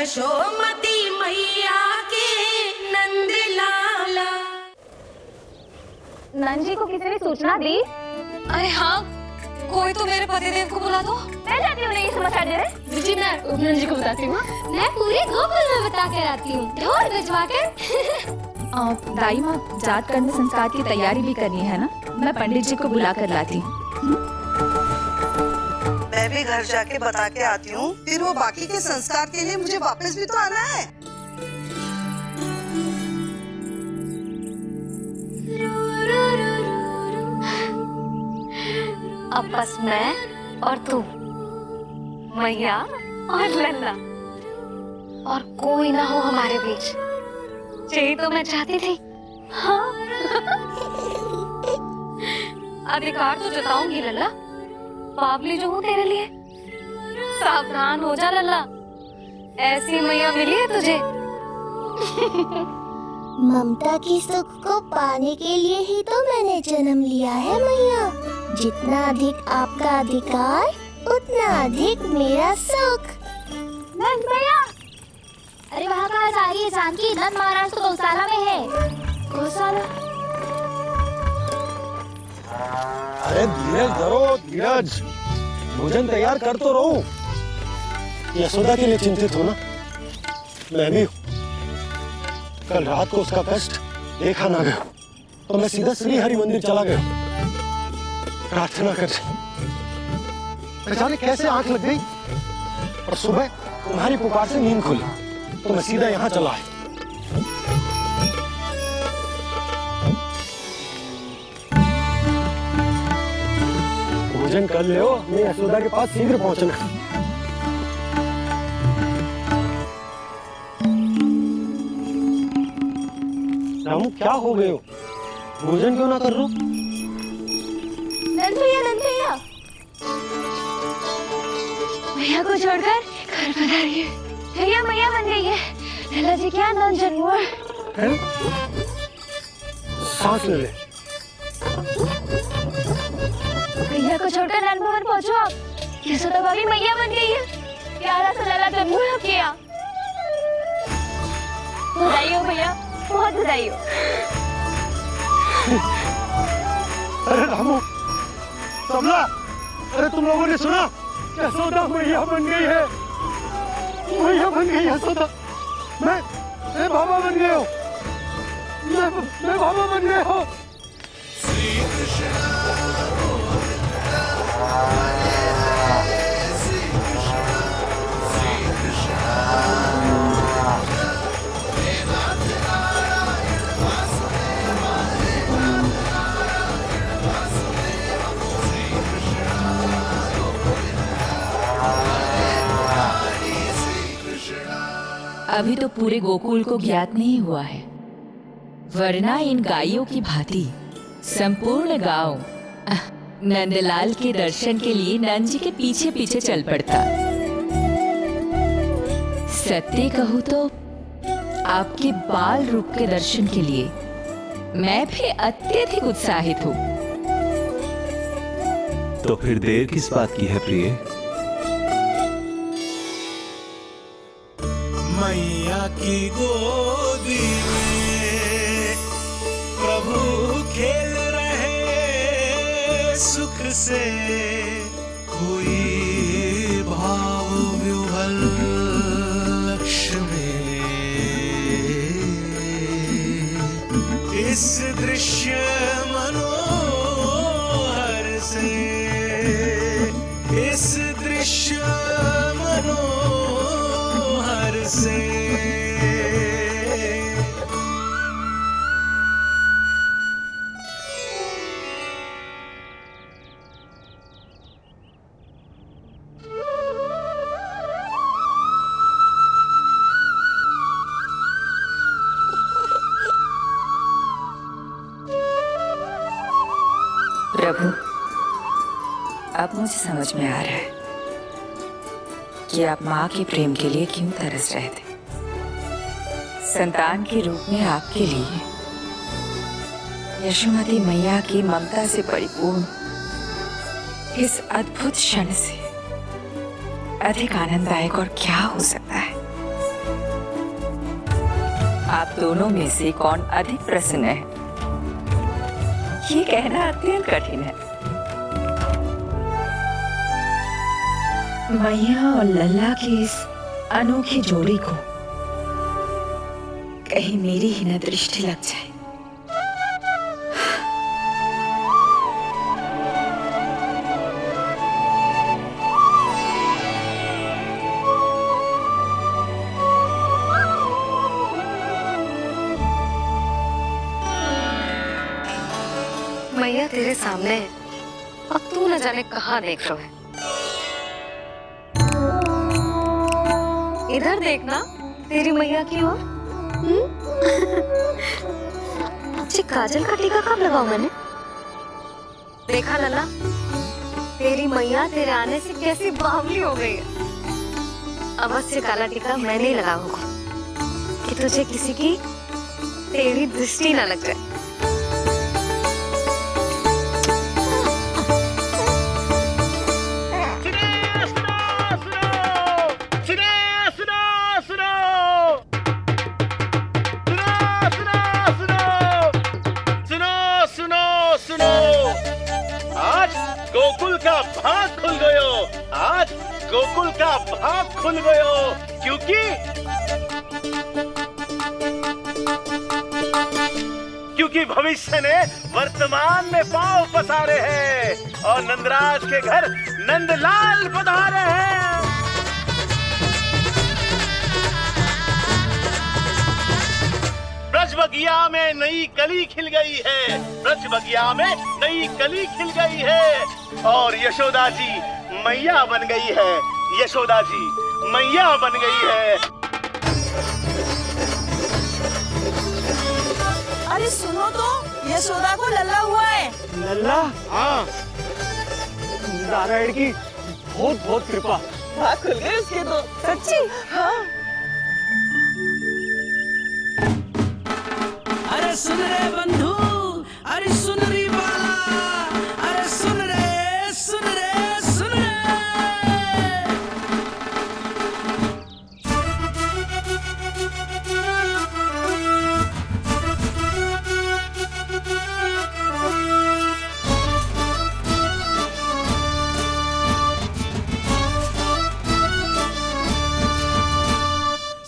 यशोमती मैया के नंद लाला। नंजी को किसी ने सूचना दी? अरे हाँ, कोई तो मेरे पतिदेव को बुला दो। मैं जाती हूँ, नहीं समाचार दे रहे। जी मैं नंजी को बताती हूँ। मैं पूरे गोकुल में बता कर आती हूँ, ढोल बजवा कर। दाई माँ, जात कर्म संस्कार की तैयारी भी करनी है ना, मैं पंडित जी को बुला कर लाती हूँ। मैं भी घर जाके बता के आती हूँ, फिर वो बाकी के संस्कार के लिए मुझे वापस भी तो आना है। अब बस मैं और तू, मैया और लल्ला, और कोई ना हो हमारे बीच। यही तो मैं चाहती थी। हाँ। अधिकार तो जताऊंगी लल्ला, बावली जो हूँ तेरे लिए। सावधान हो जा लल्ला, ऐसी मैया मिली है तुझे। ममता की सुख को पाने के लिए ही तो मैंने जन्म लिया है मैया। जितना अधिक आपका अधिकार, उतना अधिक मेरा सुख। नंद भैया, अरे वहाँ कहाँ जा रही है जानकी? नंद महाराज तो गौशाला में है। गौशाला? अरे धीरज धरो, धीरज। भोजन तैयार कर तो रहो। यशोदा के लिए चिंतित हो ना? मैं भी हूँ। कल रात को उसका कष्ट देखा ना गया, तो मैं सीधा श्री हरि मंदिर चला गया प्रार्थना कर। न जाने कैसे आंख लग गई, और सुबह तुम्हारी पुकार से नींद खुली, तो मैं सीधा यहाँ चला आया। भोजन कर ले, मैं यशोदा के पास शीघ्र पहुंचना। रामू, क्या हो गए हो? भोजन क्यों ना कर रहे हो? नंद भैया मैया को छोड़कर घर पधारी है। भैया मैया बन गई है। लल्ला जी क्या नंद जन्म है? सांस ले ले। भैया को छोड़कर नंद भवन पहुंचो आप। यशोदा भाभी मैया बन गई है। प्यारा सा लल्ला जन्म हुआ किया। बधाई हो भैया, बहुत बधाई हो। अरे रामू, कमला, अरे तुम लोगों ने सुना? यशोदा मैया बन गई है। मैया बन गई यशोदा। मैं बाबा बन गया हूँ। मैं बाबा बन गया हूँ। अभी तो पूरे गोकुल को ज्ञात नहीं हुआ है, वरना इन गायों की भांति संपूर्ण गांव नंदलाल के दर्शन के लिए नंद जी के पीछे पीछे चल पड़ता। सत्य कहूँ तो आपके बाल रूप के दर्शन के लिए मैं भी अत्यधिक उत्साहित हूँ। तो फिर देर किस बात की है प्रिय? मैया की गोदी में प्रभु खेल रहे सुख से, कोई भाव विह्वल लक्ष्य में। इस दृश्य मनोहर से, इस दृश्य मनोहर से। प्रभु, अब मुझे समझ में आ रहा है कि आप माँ के प्रेम के लिए क्यों तरस रहे थे। संतान के रूप में आपके लिए यशोमती मैया की ममता से परिपूर्ण इस अद्भुत क्षण से अधिक आनंददायक और क्या हो सकता है। आप दोनों में से कौन अधिक प्रसन्न है, ये कहना अत्यंत कठिन है। मैया और लल्ला की इस अनोखी जोड़ी को कहीं मेरी ही न दृष्टि लग जाए। मैया तेरे सामने है और तू न जाने कहाँ देख रहा है। इधर देखना तेरी मैया की ओर। अच्छी काजल का टीका कब लगाऊं मैंने? देखा लल्ला, तेरी मैया तेरे आने से कैसी बावली हो गई है। अवश्य काला टीका मैं नहीं लगा होगा कि तुझे किसी की तेरी दृष्टि न लग जाए। गोकुल का भाग खुल गयो, आज गोकुल का भाग खुल गयो, क्योंकि भविष्य ने वर्तमान में पांव पसारे हैं और नंदराज के घर नंदलाल पधारे हैं। ब्रज बगिया में नई कली खिल गई है, ब्रज बगिया में नई कली खिल गई है और यशोदा जी मैया बन गई है, यशोदा जी मैया बन गई है। अरे सुनो तो, यशोदा को लल्ला हुआ है। लल्ला? हाँ, नारायण की बहुत बहुत कृपा। भाग खुल गए उसके तो। सच्ची? हाँ। अरे सुन रे बंधु, अरे सुन रे बाला, अरे सुन रे, सुन रे, सुन रे।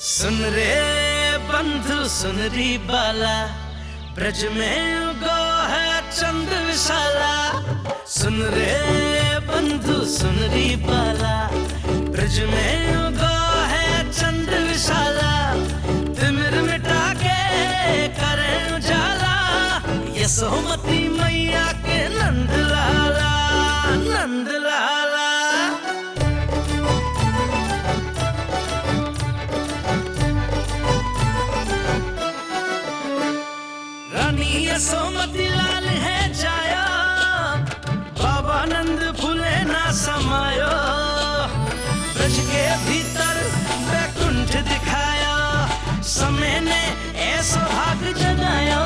सुन रे बंधु, सुन री बाला, ब्रज में उगो है चंद विशाला। सुन रे बंधु, सुन री बाला, ब्रज में उगो है चंद विशाला। तिमिर मिटा के करे उजाला, यशोमती मैया के नंद लाला, नंद लाला। यशोमती लाल है जाया, बाबा नंद फूले ना समायो। ब्रज के भीतर बैकुंठ दिखाया, समय ने ऐसा भाग जगाया।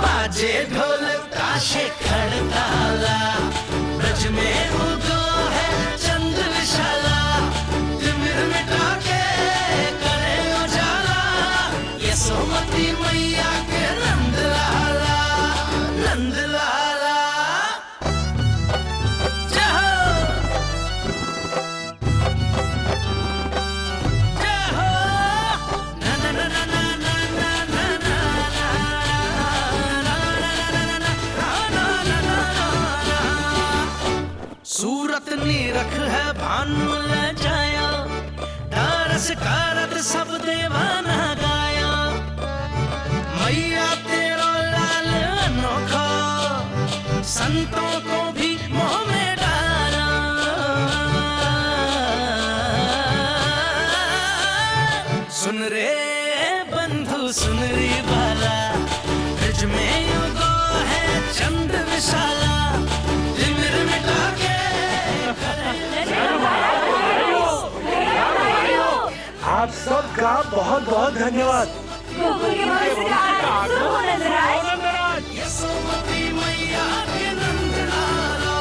बाजे ढोल ताशे खड़ताला, ब्रज में उगो है चंद विशाला। तिमिर मिटा के करे उजाला, यशोमती मैया के नंद लाला, नंद लाला। जय हो, जय हो। ना ना ना ना ना ना ना ना ना ना ना ना। सूरत नीरख है भानु ले जाया, दारस कारत सब देवाना गाया। मैया तेरा लाल अनोखा, संतों को भी मोह में डाला। सुन रे बंधु, सुन रे बाला, ब्रज में उगो है चंद विशाला। तिमिर मिटा के आप सबका बहुत बहुत धन्यवाद। यशोमती मैया के नंद लाला।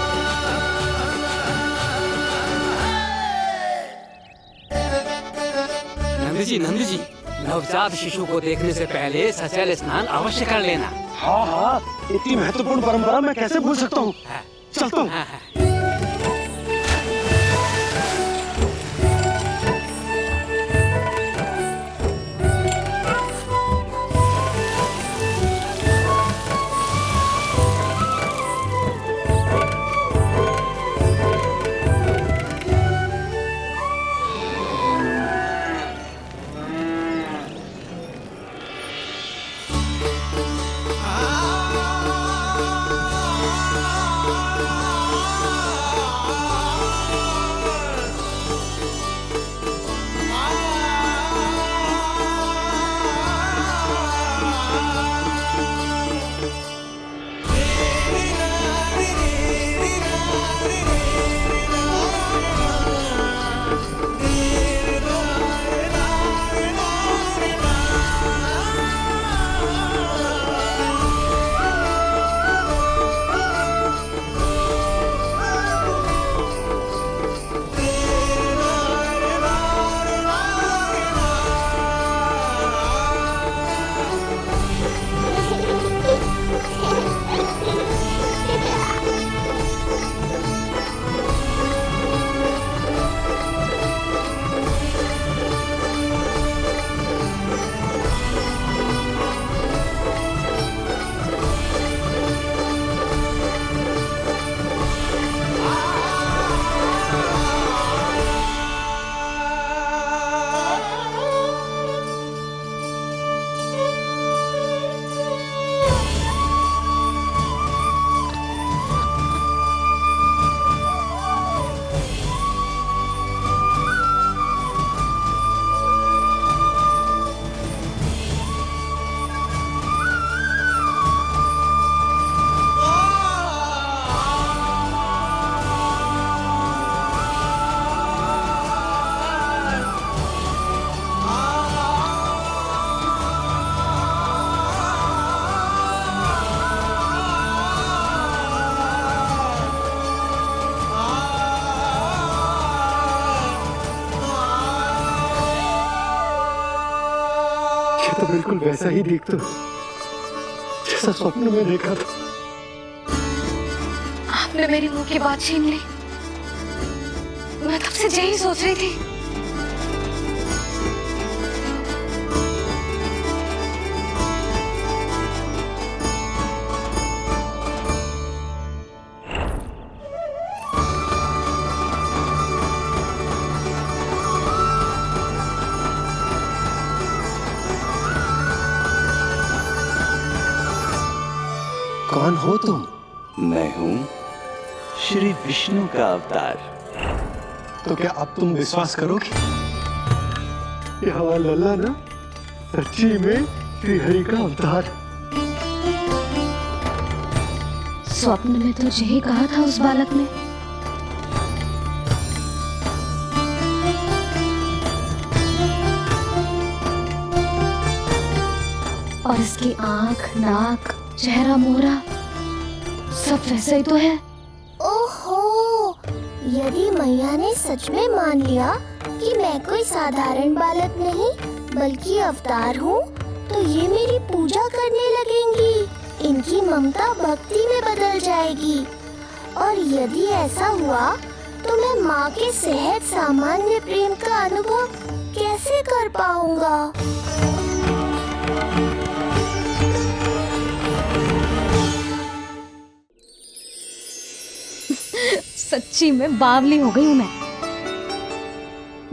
नंद जी, नवजात शिशु को देखने से पहले सचैल स्नान अवश्य कर लेना। हाँ हाँ, इतनी महत्वपूर्ण परंपरा मैं कैसे भूल सकता हूँ। चलता हूँ। तो बिल्कुल वैसा ही दिखता जैसा स्वप्न में देखा था। आपने मेरी मुंह की बात छीन ली। मैं तब से यही सोच रही थी। कौन हो तुम? मैं हूँ श्री विष्णु का अवतार। तो क्या अब तुम विश्वास करोगे कि हमारा लल्ला ना सच्ची में श्री हरि का अवतार? स्वप्न में तो यही कहा था उस बालक ने। और इसकी आंख, नाक, चेहरा, मोहरा सब वैसा ही तो है। ओहो, यदि मैया ने सच में मान लिया कि मैं कोई साधारण बालक नहीं बल्कि अवतार हूँ, तो ये मेरी पूजा करने लगेंगी। इनकी ममता भक्ति में बदल जाएगी। और यदि ऐसा हुआ तो मैं माँ के सहज सामान्य प्रेम का अनुभव कैसे कर पाऊंगा? सच्ची में बावली हो गई हूँ मैं।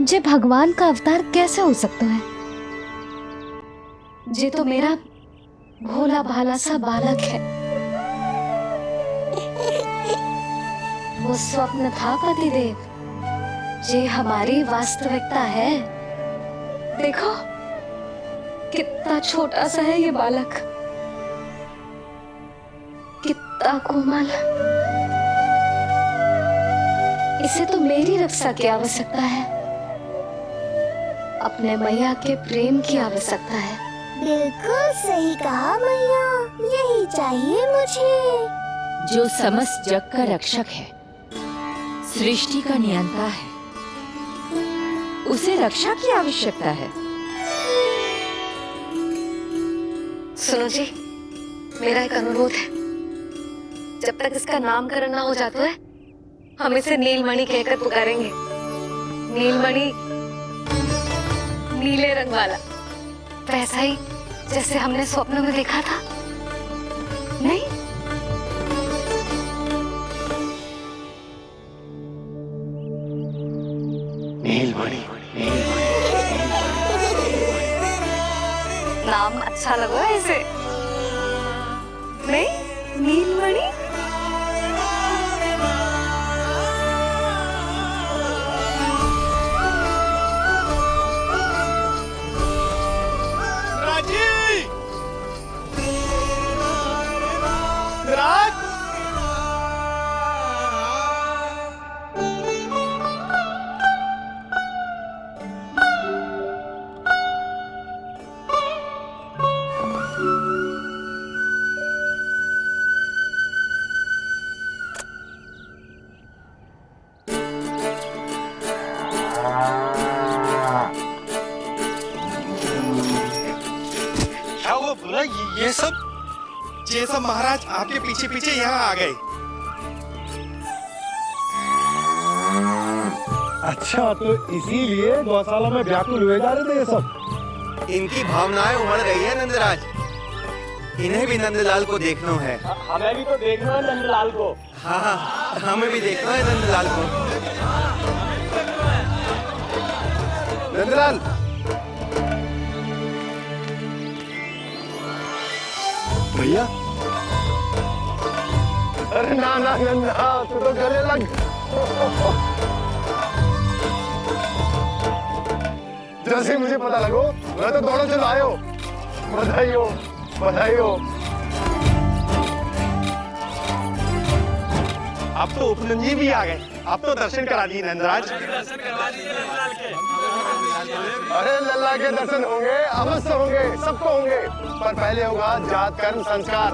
जे भगवान का अवतार कैसे हो सकता है? जे तो मेरा भोला भाला सा बालक है। वो स्वप्न था पतिदेव, जे हमारी वास्तविकता है। देखो कितना छोटा सा है ये बालक, कितना कोमल। इसे तो मेरी रक्षा की आवश्यकता है, अपने मैया के प्रेम की आवश्यकता है। बिल्कुल सही कहा मैया, यही चाहिए मुझे। जो समस्त जग का रक्षक है, सृष्टि का नियंता है, उसे रक्षा की आवश्यकता है। सुनो जी, मेरा एक अनुरोध है, जब तक इसका नामकरण ना हो जाता है हम इसे नीलमणि कहकर पुकारेंगे। नीलमणि नीले रंग वाला, वैसा ही जैसे हमने स्वप्न में देखा था, नहीं? नीलमणि। नाम अच्छा लगा इसे, नहीं? नीलमणि। ये सब महाराज आपके पीछे पीछे यहाँ आ गए। अच्छा, तो इसीलिए गौशाला में व्याकुल हुए जा रहे थे ये सब। इनकी भावनाएं उमड़ रही है नंदराज, इन्हें भी नंदलाल को देखना है। हमें भी तो देखना है नंदलाल को। हाँ, हमें भी देखना है नंदलाल को। नंदलाल, भैया। अरे ना ना नंदा, तू तो गले लग। जैसे मुझे पता लगो मैं तो दौड़ो चलो आयो। बधाई हो, बधाई हो। अब तो उपनंदी भी आ गए, अब तो दर्शन करा दिए नंदराज। अरे लल्ला के दर्शन होंगे, अवश्य होंगे, सबको होंगे, पर पहले होगा जात कर्म संस्कार।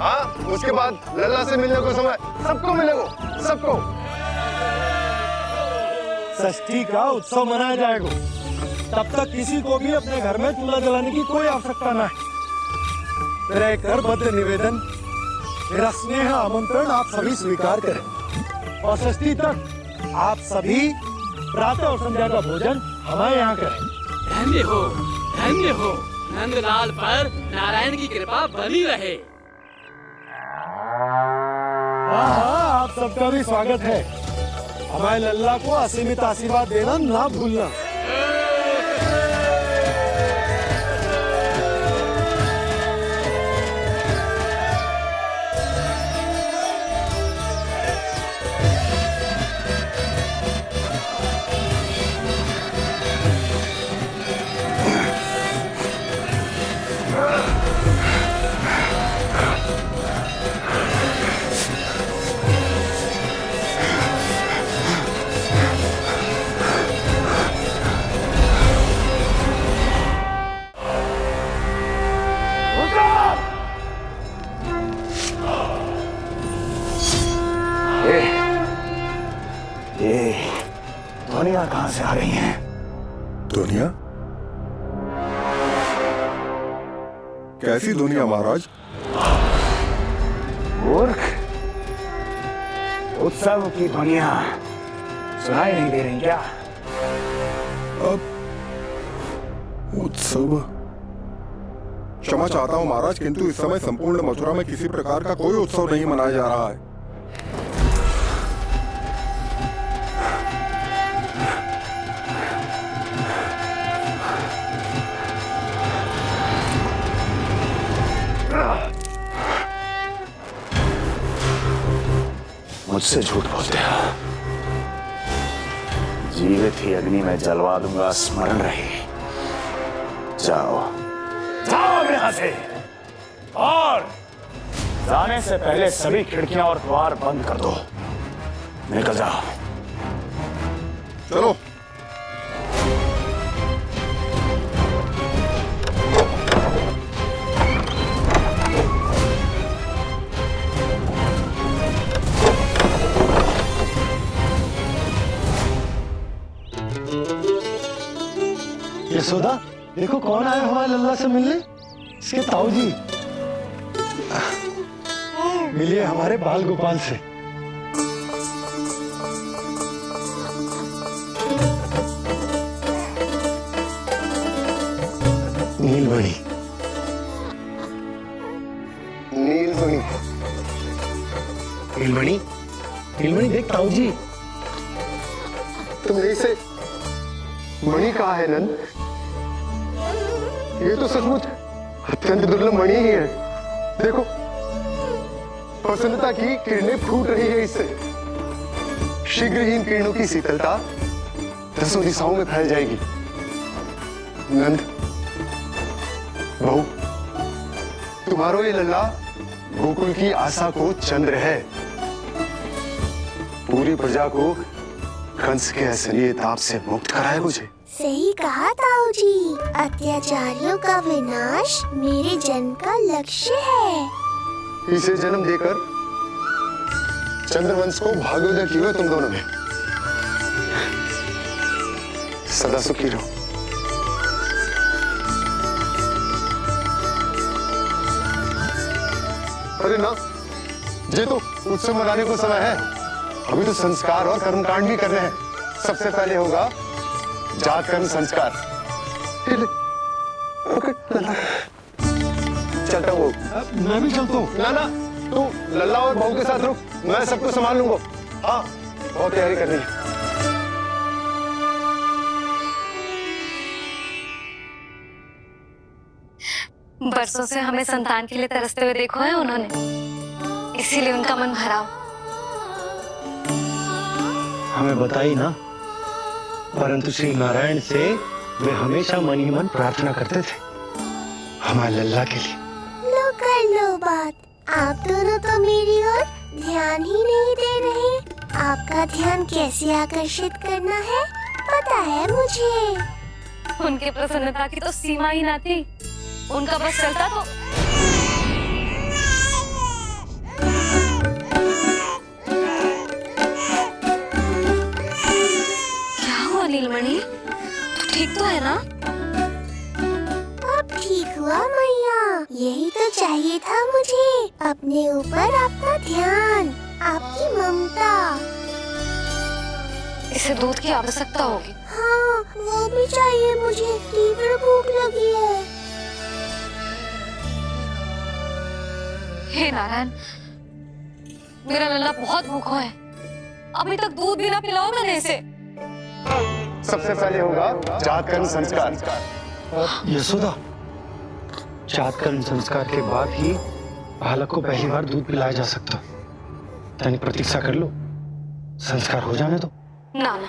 हाँ, उसके बाद लल्ला से मिलने को समय सबको मिलेगा, सबको। षष्ठी का उत्सव मनाया जाएगा, तब तक किसी को भी अपने घर में चूल्हा जलाने की कोई आवश्यकता न है। मेरा एक करबद्ध निवेदन, मेरा स्नेह आमंत्रण आप सभी स्वीकार करें और षष्ठी तक आप सभी प्रातः और संध्या का भोजन हमारे यहाँ करें। धन्य हो नंदलाल पर नारायण की कृपा बनी रहे। हाँ, आप सबका भी स्वागत है। हमारे लल्ला को असीमित आशीर्वाद देना ना भूलना। दुनिया कहां से आ रही है? दुनिया? कैसी दुनिया महाराज? मूर्ख, उत्सव की दुनिया सुनाई नहीं दे रही क्या? अब उत्सव? क्षमा चाहता हूं महाराज, किंतु इस समय संपूर्ण मथुरा में किसी प्रकार का कोई उत्सव नहीं मनाया जा रहा है। मुझसे झूठ बोलते हो। जीवित ही अग्नि में जलवा दूंगा, स्मरण रहे। जाओ जाओ यहां से, और जाने से पहले सभी खिड़कियां और द्वार बंद कर दो। निकल जाओ। चलो। यशोदा, देखो कौन आया हमारे लल्ला से मिलने। इसके ताऊ जी, मिलिए हमारे बाल गोपाल से। नीलमणि, नीलमणि, नीलमणि, नीलमणि देख ताऊ जी। तुमने इसे मणि कहा है नंद? ये तो सचमुच अत्यंत दुर्लभ मणि ही है। देखो, प्रसन्नता की किरणें फूट रही है इससे। शीघ्र ही इन किरणों की शीतलता दसों दिशाओं में फैल जाएगी। नंद, बहू, तुम्हारो ये लल्ला गोकुल की आशा को चंद्र है। पूरी प्रजा को कंस के असली ताप से मुक्त कराए मुझे। सही कहा ताऊ जी, अत्याचारियों का विनाश मेरे जन्म का लक्ष्य है। इसे जन्म देकर चंद्रवंश को भाग्योदय की हुए तुम दोनों ने। सदा सुखी रहो। अरे ना, ये तो उत्सव मनाने को समय है। अभी तो संस्कार और कर्मकांड भी करने हैं। सबसे पहले होगा जात कर्म संस्कार। चलता हूँ। मैं भी चलता हूँ। ना ना, तू लल्ला और बहू के साथ रुक, मैं सबको संभाल लूंगा। हाँ, बहुत तैयारी करनी है। बरसों से हमें संतान के लिए तरसते हुए देखो है उन्होंने, इसीलिए उनका मन भरा। हमें बताई ना, परंतु श्री नारायण से वे हमेशा मन ही मन प्रार्थना करते थे हमारे लल्ला के लिए। लो कर लो बात, आप दोनों तो मेरी ओर ध्यान ही नहीं दे रहे। आपका ध्यान कैसे आकर्षित करना है पता है मुझे। उनके प्रसन्नता की तो सीमा ही ना थी। उनका बस चलता तो क्या हुआ नीलमणि, तू ठीक तो है ना? अब ठीक हुआ मैया, यही तो चाहिए था मुझे। अपने ऊपर आपका ध्यान, आपकी ममता। इसे दूध की आवश्यकता होगी। हाँ, वो भी चाहिए मुझे, तीव्र भूख लगी है। हे नारायण, मेरा लल्ला बहुत भूखा है। अभी तक दूध भी ना पिलाओ मैंने इसे। सबसे पहले होगा जात कर्म संस्कार। यशोदा, जात कर्म संस्कार के बाद ही बालक को पहली बार दूध पिलाया जा सकता। तनिक प्रतीक्षा कर लो, संस्कार हो जाने दो। ना ना,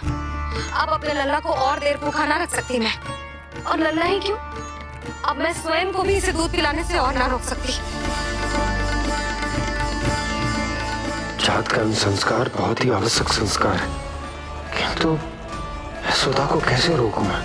अब अपने लल्ला को और देर भूखा ना रख सकती मैं। और लल्ला ही क्यों, अब मैं स्वयं को भी इसे दूध पिलाने से और ना रोक सकती। जात कर्म संस्कार बहुत ही आवश्यक संस्कार है, किंतु यशोदा को कैसे रोकूं मैं?